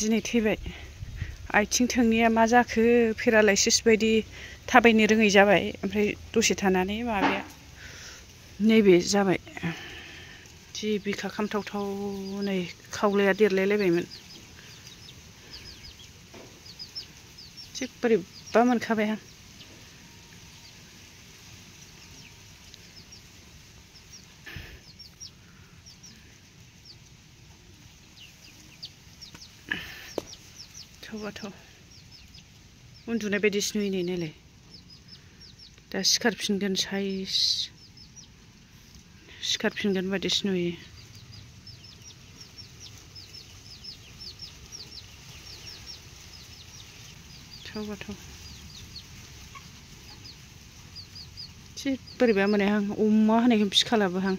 दिनै थैबाय आथिं थोंनैया मा जाखो पेरालाइसिस बायदि थाबायनो रोङै जाबाय ओमफ्राय दसे थानानै माबाया नैबे जाबाय जि बिखा खामथावथाव नै खावलाया देरलायलायबायमोन जि बोरैबा मोनखाबाय आं थौबाथ' उन्दुनाय बायदिसो नुयो नै नायलाय दा सिखारफिनगोन साइस सिखारफिनगोन बायदिसो नुयो थौबाथ' जि बोरैबा मोनो आं अमा होनायखौ फिखालाबोहां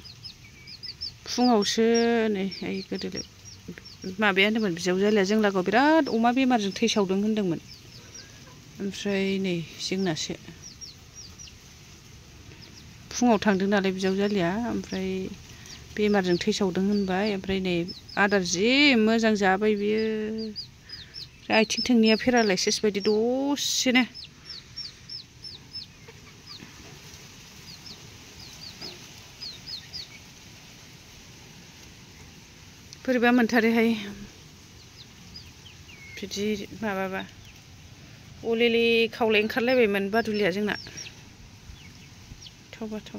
फुङावसो नै ओइ गोदो माबाया होनदोंमोन बिजावजालिया जों लागोआव बिराद अमा बेमारजों थैसावदों होनदोंमोन ओमफ्राय नै जोंनासो फुङाव थांदों नालाय बिजावजालिया ओमफ्राय बेमारजों थैसावदों होनबाय ओमफ्राय नै आदार जि मोजां जाबाय बियो आथिं थोंनैया पेरालाइसिस बायदि दसेनो बोरैबा मोनथारोहाय बिदि माबाबा अलेले खावलाय ओंखारलायबायमोन बादुलिया जोंना थौबाथ'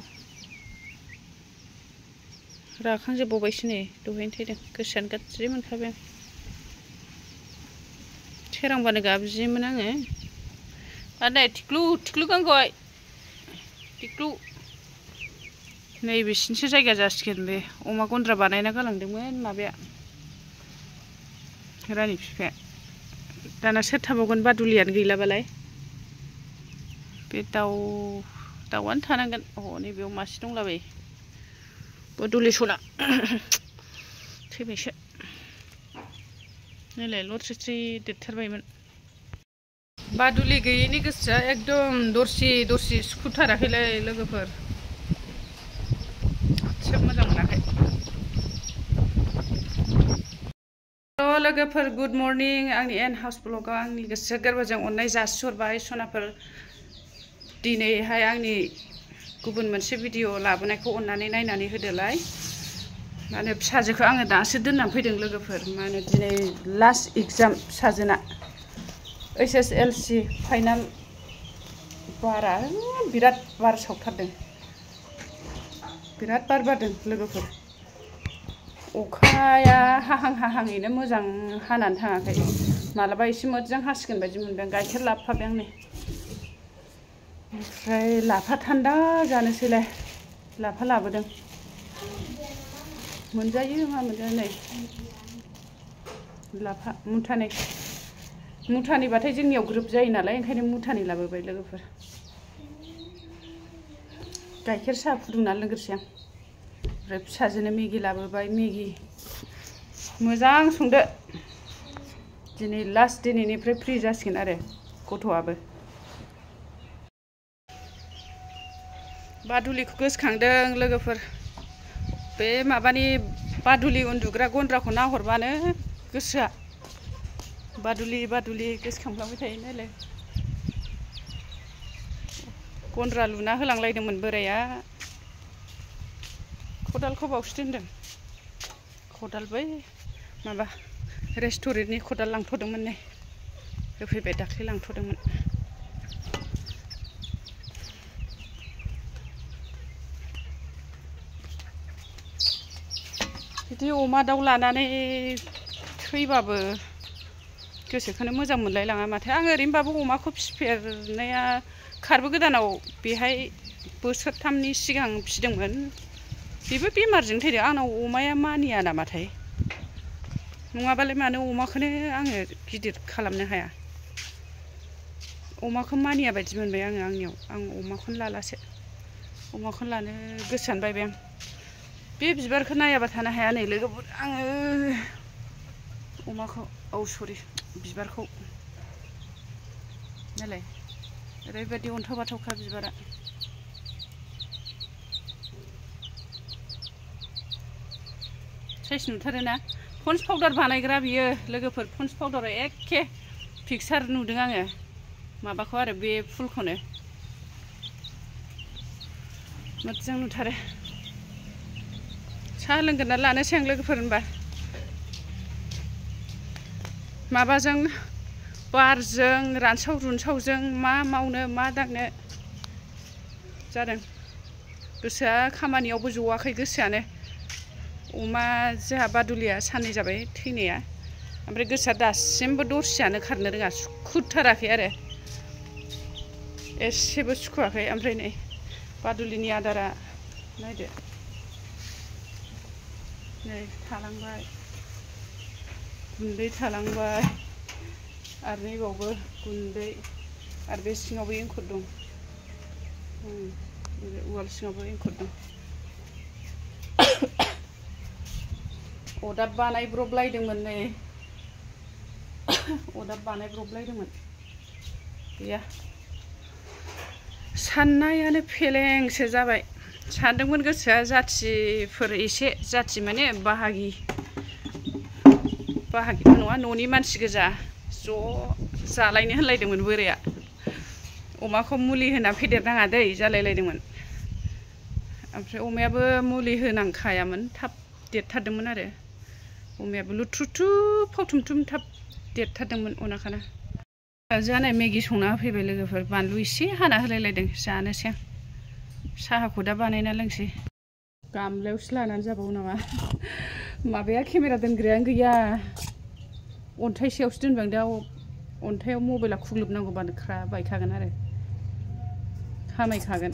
राखांजोबबावबायसो नै दहायनो थैदों गोसोआनो गाज्रि मोनखाबाय आं सोरांबानो गाबज्रियोमोन आङो आरो नै थिख्लु थिख्लु गांगय थिख्लु नै बिसिनिसो जायगा जासिगोन बे अमा गन्द्रा बानायना गालांदोंमोन माबाया रानि बिफाया दाना सोर थाबावगोन बादुलियानो गैलाबालाय बे दाउआनो थानांगोन नैबेयाव मासे दंलाबायो बादुलि सना थैबायसो नायलाय लथ्रिथ्रि देरथारबायमोन बादुलि गैयैनि गोसोआ एकदम दरसि दरसि सुखुथाराखैलाय लोगोफोर एसे मोजां मोनाखै लोगोफोर गुड मर्निं आंनि एन हाउस ब्लगाव आंनि गोसो गोरबोजों अननाय जासिहरबाय सनाफोर दिनैहाय आंनि गुबुन मोनसे भिडिअ लाबोनायखौ अननानै नायनानै होदोलाय मा होनो फिसाजोखौ आङो दासो दोननानै फैदों लोगोफोर मा होनो दिनै लास्ट एग्जाम फिसाजोना HSLC फाइनाल बारा बिराद बार सावथारदों बिराद बार बारदों लोगोफोर अखाया हाहां हाहाङैनो मोजां हानानै थाङाखै मालाबा एसे मोजां हासिगोन बायदि मोनदों गाइखेर लाबोफाबाय आं नै ओमफ्राय लाफा थान्दा जानोसैलाय लाफा लाबोदों मोनजायो मा मोनजायो नै लाफा मुथानैबाथाय जोंनियाव ग्रोब जायो नालाय ओंखायनो मुथानै लाबोबाय लोगोफोर गाइखेर साहा फुदुंनानै लोंग्रोसै आं ओमफ्राय फिसाजोनो मेगि लाबोबाय मेगि मोजां संदो दिनै लास्ट दिनैनिफ्राय फ्रि जासिगोन आरो गथ'आबो बादुलिखौ गोसोखांदों लोगोफोर बे माबानि बादुलि उन्दुग्रा गन्द्राखौ नाहरबानो गोसोआ बादुलि गोसोखांफ्लांबाय थायो नालाय गन्द्रा लुना होलांलायदोंमोन बोराया खदालखौ बावसो दोनदों खदाल बै माबा रेस्टुरेन्टनि खदाल लांथ'दोंमोन नै होफैबाय दाख्लै लांथ'दोंमोन बिदि अमा दाउ लानानै थैबाबो गोसोखौनो मोजां मोनलायलाङा माथो आं ओरैनोबाबो अमाखौ फिसिफेरनाया खारबो गोदानाव बेहाय बोसोरथामनि सिगां फिसिदोंमोन बेबो बेमारजों थैदों आंनाव अमाया मानिया नामाथाय नङाबालाय मानो अमाखौनो आङो गिदिर खालामनो हाया अमाखौ मानिया बायदि मोनबाय आङो आंनियाव आं अमाखौनो लालासो अमाखौनो लानो गोसोआनो बायबाय आं बे बिबारखौ नायाबा थानो हाया नै लोगोफोर आङो अमाखौ सरि बिबारखौ नालाय ओरैबायदि अन्थाव बाथावखा बिबारा साइस नुथारोना पन्स पाउडार बानायग्रा बियो लोगोफोर पन्स पाउडाराव एखे पिक्सार नुदों आङो माबाखौ आरो बे फुलखौनो मोजां नुथारो साहा लोंगोरना लानोसै आं लोगोफोर होनबा माबाजों बारजों रानसाव रुनसावजों मा मावनो मा दांनो जादों गोसोआ खामानियावबो जवाखै गोसोआनो अमा जोंहा बादुलिया साननै जाबाय थैनाया ओमफ्राय गोसोआ दासिमबो दरसियानो खारनो रोङा सुखुथाराखै आरो एसेबो सुखुवाखै ओमफ्राय नै बादुलिनि आदारा नायदो नै थालांबाय गुन्दै थालांबाय आरो नैबावबो गुन्दै आरो बे सिङावबो एंखुर दं उवाल सिङावबो एंखुर दं अदाब बानायब्रबलायदोंमोन नै अदाब बानायब्रबलायदोंमोन गैया साननायानो फेलेंसो जाबाय सानदोंमोन गोसोआ जाथिफोर एसे जाथि माने बाहागिबो नङा न'नि मानसि गोजा ज' जालायनो होनलायदोंमोन बोराया अमाखौ मुलि होना फेदेरनाङा दै जालायलायदोंमोन ओमफ्राय अमायाबो मुलि होनांखायामोन थाब देरथारदोंमोन आरो अमायाबो लुथ्रुथ्रु फावथुमथुम थाब देरथारदोंमोन अनाखाना जानाय मेगि संना होफैबाय लोगोफोर बानलु एसे हाना होलायलायदों जानोसै आं साहाखौ दा बानायना लोंसै गामलायावसो लानानै जाबावो नामा माबाया केमेरा दोनग्रायानो गैया अन्थाइ सायावसो दोनबाय दा अन्थाइयाव मबाइला खुग्लुबनांगौबानो ख्रा बायखागोन आरो खामायखागोन